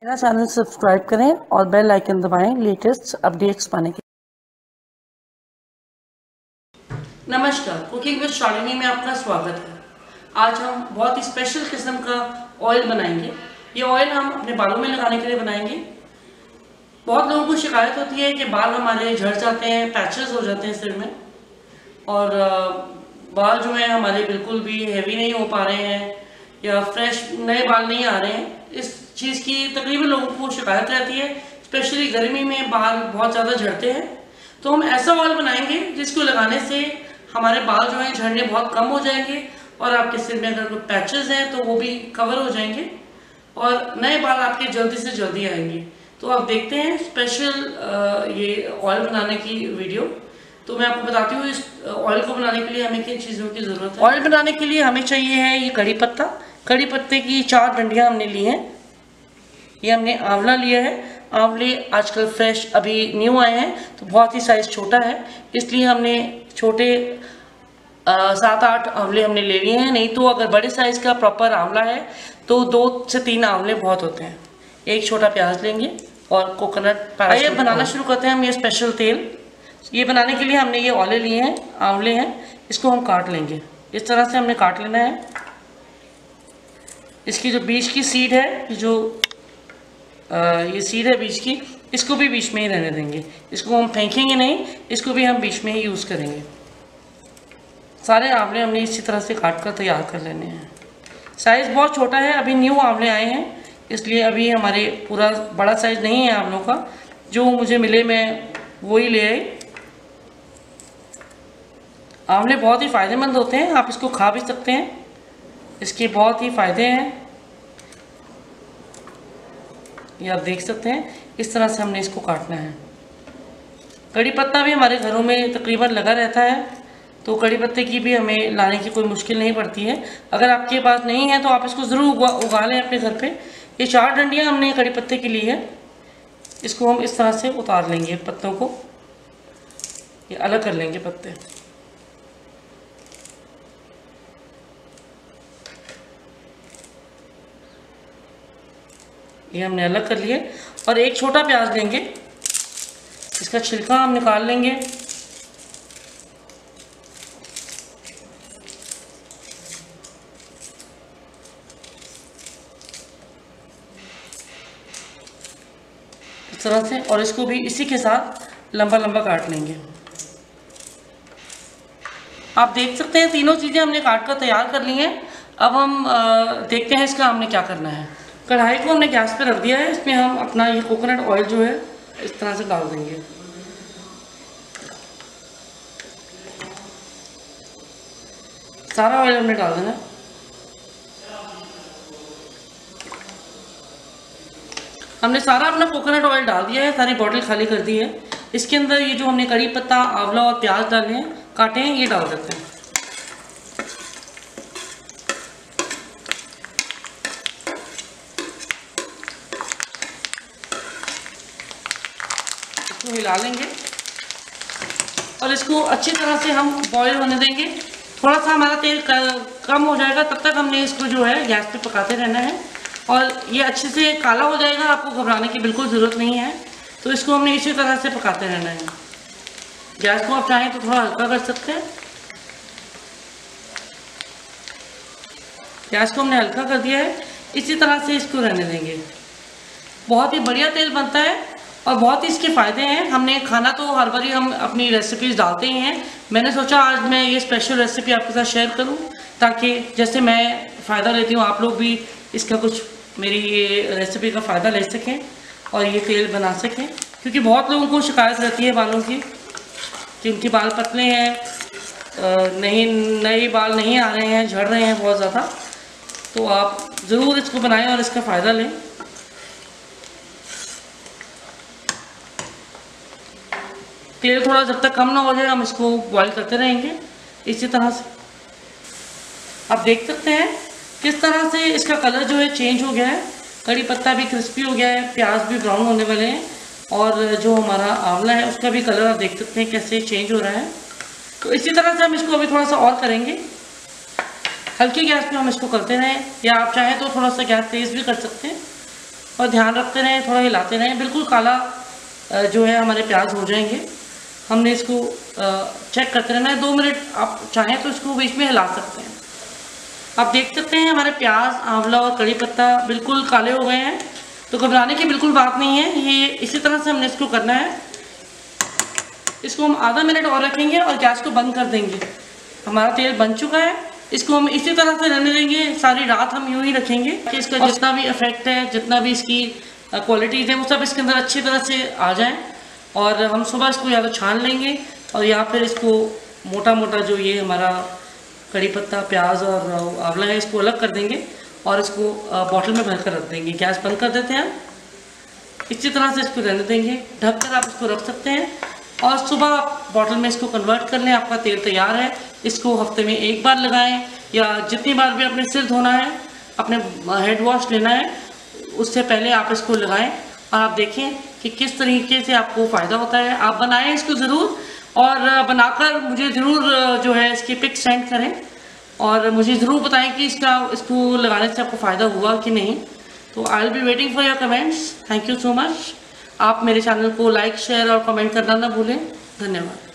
मेरा channel subscribe करें और बेल आइकन दबाएं लेटेस्ट अपडेट्स पाने के लिए। नमस्कार, कुकिंग विद शालिनी में आपका स्वागत है। आज हम बहुत ही स्पेशल किस्म का ऑयल बनाएंगे। ये ऑयल हम अपने बालों में लगाने के लिए बनाएंगे। बहुत लोगों को शिकायत होती है कि बाल हमारे झड़ जाते हैं, पैचेस हो जाते हैं सिर में, और बाल जो है हमारे बिल्कुल भी हैवी नहीं हो पा रहे हैं या फ्रेश नए बाल नहीं आ रहे हैं। इस चीज़ की तकरीबन लोगों को शिकायत रहती है, स्पेशली गर्मी में बाल बहुत ज़्यादा झड़ते हैं। तो हम ऐसा ऑयल बनाएंगे जिसको लगाने से हमारे बाल जो हैं झड़ने बहुत कम हो जाएंगे और आपके सिर में अगर कोई पैचेस हैं तो वो भी कवर हो जाएंगे और नए बाल आपके जल्दी से जल्दी आएंगे। तो आप देखते हैं स्पेशल ये ऑयल बनाने की वीडियो। तो मैं आपको बताती हूँ इस ऑयल को बनाने के लिए हमें किन चीज़ों की ज़रूरत है। ऑयल बनाने के लिए हमें चाहिए है ये कड़ी पत्ता। कड़ी पत्ते की 4 डंडियाँ हमने ली हैं। ये हमने आंवला लिया है। आंवले आजकल फ्रेश अभी न्यू आए हैं तो बहुत ही साइज़ छोटा है, इसलिए हमने छोटे 7-8 आंवले हमने ले लिए हैं। नहीं तो अगर बड़े साइज़ का प्रॉपर आंवला है तो 2 से 3 आंवले बहुत होते हैं। एक छोटा प्याज लेंगे और कोकोनट। आइए बनाना शुरू करते हैं हम ये स्पेशल तेल। ये बनाने के लिए हमने ये ऑले लिए हैं, आंवले हैं, इसको हम काट लेंगे। इस तरह से हमने काट लेना है। इसकी जो बीच की सीड है, जो ये सीड है बीच की, इसको भी बीच में ही रहने देंगे। इसको हम फेंकेंगे नहीं, इसको भी हम बीच में ही यूज़ करेंगे। सारे आंवले हमने इसी तरह से काट कर तैयार कर लेने हैं। साइज़ बहुत छोटा है, अभी न्यू आंवले आए हैं, इसलिए अभी हमारे पूरा बड़ा साइज़ नहीं है आंवलों का। जो मुझे मिले मैं वही ले आई। आंवले बहुत ही फ़ायदेमंद होते हैं, आप इसको खा भी सकते हैं, इसके बहुत ही फ़ायदे हैं। ये आप देख सकते हैं, इस तरह से हमने इसको काटना है। कड़ी पत्ता भी हमारे घरों में तकरीबन लगा रहता है, तो कड़ी पत्ते की भी हमें लाने की कोई मुश्किल नहीं पड़ती है। अगर आपके पास नहीं है तो आप इसको ज़रूर उगा लें अपने घर पे। ये 4 डंडियाँ हमने कड़ी पत्ते की ली है। इसको हम इस तरह से उतार लेंगे, पत्तों को ये अलग कर लेंगे पत्ते। ये हमने अलग कर लिए और एक छोटा प्याज लेंगे, इसका छिलका हम निकाल लेंगे। इस तरह से, और इसको भी इसी के साथ लंबा लंबा काट लेंगे। आप देख सकते हैं तीनों चीज़ें हमने काट कर तैयार कर ली हैं। अब हम देखते हैं इसका हमने क्या करना है। कढ़ाई को हमने गैस पे रख दिया है, इसमें हम अपना ये कोकोनट ऑयल जो है इस तरह से डाल देंगे। सारा ऑयल हमने डाल देना है। हमने सारा अपना कोकोनट ऑयल डाल दिया है, सारी बॉटल खाली कर दी है। इसके अंदर ये जो हमने कड़ी पत्ता, आंवला और प्याज डाले हैं, काटे हैं, ये डाल देते हैं। इसको हिला लेंगे और इसको अच्छी तरह से हम बॉईल होने देंगे। थोड़ा सा हमारा तेल कम हो जाएगा, तब तक हमने इसको जो है गैस पे पकाते रहना है और ये अच्छे से काला हो जाएगा। आपको घबराने की बिल्कुल ज़रूरत नहीं है। तो इसको हमने इसी तरह से पकाते रहना है। गैस को आप चाहें तो थोड़ा हल्का कर सकते हैं। गैस को हमने हल्का कर दिया है, इसी तरह से इसको रहने देंगे। बहुत ही बढ़िया तेल बनता है और बहुत ही इसके फ़ायदे हैं। हमने खाना तो हर बार हम अपनी रेसिपीज़ डालते ही हैं। मैंने सोचा आज मैं ये स्पेशल रेसिपी आपके साथ शेयर करूं, ताकि जैसे मैं फ़ायदा लेती हूँ आप लोग भी इसका कुछ मेरी ये रेसिपी का फ़ायदा ले सकें और ये तेल बना सकें। क्योंकि बहुत लोगों को शिकायत रहती है बालों की कि उनके बाल पतले हैं, नए बाल नहीं आ रहे हैं, झड़ रहे हैं बहुत ज़्यादा। तो आप ज़रूर इसको बनाएं और इसका फ़ायदा लें। तेल थोड़ा जब तक कम ना हो जाए हम इसको बॉईल करते रहेंगे इसी तरह से। आप देख सकते हैं किस तरह से इसका कलर जो है चेंज हो गया है। कड़ी पत्ता भी क्रिस्पी हो गया है, प्याज भी ब्राउन होने वाले हैं और जो हमारा आंवला है उसका भी कलर आप देख सकते हैं कैसे चेंज हो रहा है। तो इसी तरह से हम इसको अभी थोड़ा सा और करेंगे। हल्की गैस पे हम इसको करते रहें, या आप चाहें तो थोड़ा सा गैस तेज़ भी कर सकते हैं। और ध्यान रखते रहें, थोड़ा हिलाते रहें, बिल्कुल काला जो है हमारे प्याज हो जाएंगे। हमने इसको चेक करते रहना है। 2 मिनट आप चाहें तो इसको बीच में हिला सकते हैं। आप देख सकते हैं हमारे प्याज, आंवला और कड़ी पत्ता बिल्कुल काले हो गए हैं। तो घबराने की बिल्कुल बात नहीं है, ये इसी तरह से हमने इसको करना है। इसको हम आधा मिनट और रखेंगे और गैस को बंद कर देंगे। हमारा तेल बन चुका है, इसको हम इसी तरह से रहने देंगे। सारी रात हम यूँ ही रखेंगे कि इसका जितना भी इफेक्ट है, जितना भी इसकी क्वालिटीज़ हैं, वो सब इसके अंदर अच्छी तरह से आ जाएं। और हम सुबह इसको या तो छान लेंगे और या फिर इसको मोटा मोटा जो ये हमारा कड़ी पत्ता, प्याज और आंवला है, इसको अलग कर देंगे और इसको बॉटल में भर कर रख देंगे। गैस बंद कर देते हैं, इसी तरह से इसको रहने देंगे। ढककर आप इसको रख सकते हैं और सुबह आप बॉटल में इसको कन्वर्ट कर लें। आपका तेल तैयार है। इसको हफ्ते में 1 बार लगाएं या जितनी बार भी अपने सिर धोना है, अपने हेड वॉश लेना है, उससे पहले आप इसको लगाएं और आप देखें कि किस तरीके से आपको फ़ायदा होता है। आप बनाएं इसको ज़रूर और बनाकर मुझे ज़रूर जो है इसकी पिक सेंड करें और मुझे ज़रूर बताएं कि इसको लगाने से आपको फ़ायदा हुआ कि नहीं। तो I will be waiting for your comments. Thank you so much. आप मेरे चैनल को लाइक, शेयर और कमेंट करना ना भूलें। धन्यवाद।